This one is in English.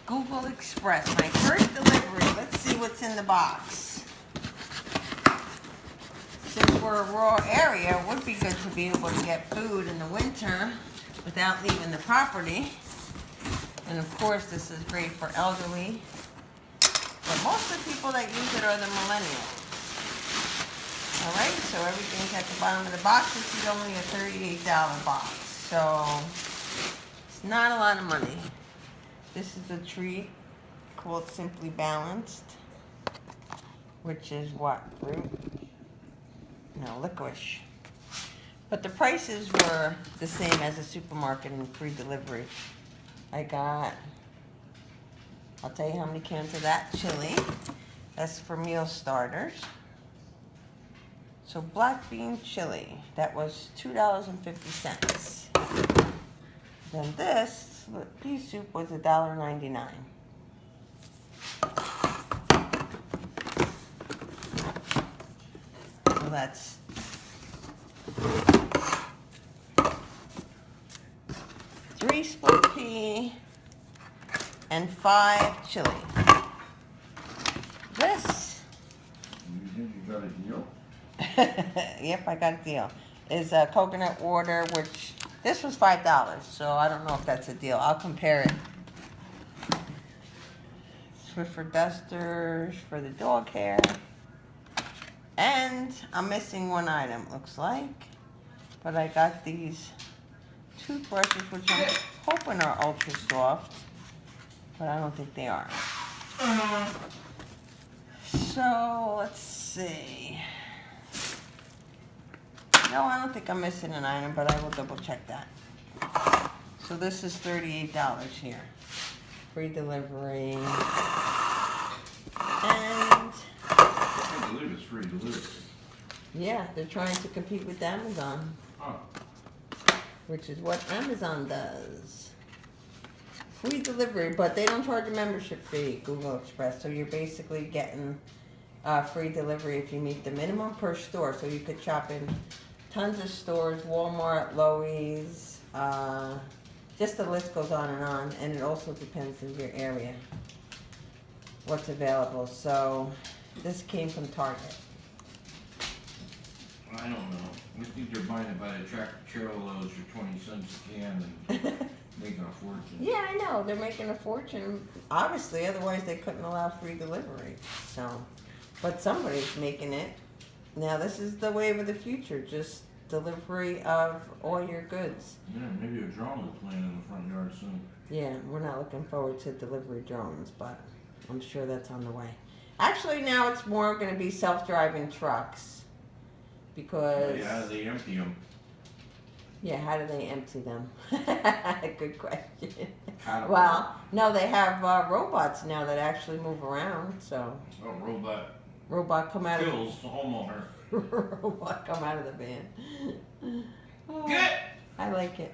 Google Express, my first delivery. Let's see what's in the box. Since we're a rural area, it would be good to be able to get food in the winter without leaving the property. And of course, this is great for elderly. But most of the people that use it are the millennials. Alright, so everything's at the bottom of the box. This is only a $38 box. So, it's not a lot of money. This is a treat called Simply Balanced, which is what? Fruit? No, licorice. But the prices were the same as a supermarket and free delivery. I got, I'll tell you how many cans of that chili. That's for meal starters. So black bean chili, that was $2.50. Then this pea soup was $1.99. So that's 3 split pea and 5 chili. This. You think you got a deal? Yep, I got a deal. Is coconut water, which this was $5, so I don't know if that's a deal. I'll compare it. Swiffer dusters for the dog hair. And I'm missing one item, looks like. But I got these toothbrushes, which I'm hoping are ultra soft. But I don't think they are. So, let's see. No, I don't think I'm missing an item, but I will double check that. So this is $38 here. Free delivery. And I believe it's free delivery. yeah, they're trying to compete with Amazon, Oh. which is what Amazon does. Free delivery, but they don't charge a membership fee, Google Express. So you're basically getting free delivery if you meet the minimum per store. So you could shop in tons of stores, Walmart, Lowe's, just the list goes on. And it also depends on your area, what's available. So this came from Target. I don't know. I think they're buying it by the tractor trailer loads for 20 cents a can and making a fortune. Yeah, I know. They're making a fortune, obviously, otherwise they couldn't allow free delivery. So, but somebody's making it. Now this is the wave of the future, just delivery of all your goods. Yeah, maybe a drone will plant in the front yard soon. Yeah, we're not looking forward to delivery drones, but I'm sure that's on the way. Actually, now it's more going to be self-driving trucks because... Yeah, they empty them. Yeah, how do they empty them? Good question. Well, no, they have robots now that actually move around, so... a robot Robot come out kills the homeowner. Robot come out of the van. Oh, Get! I like it.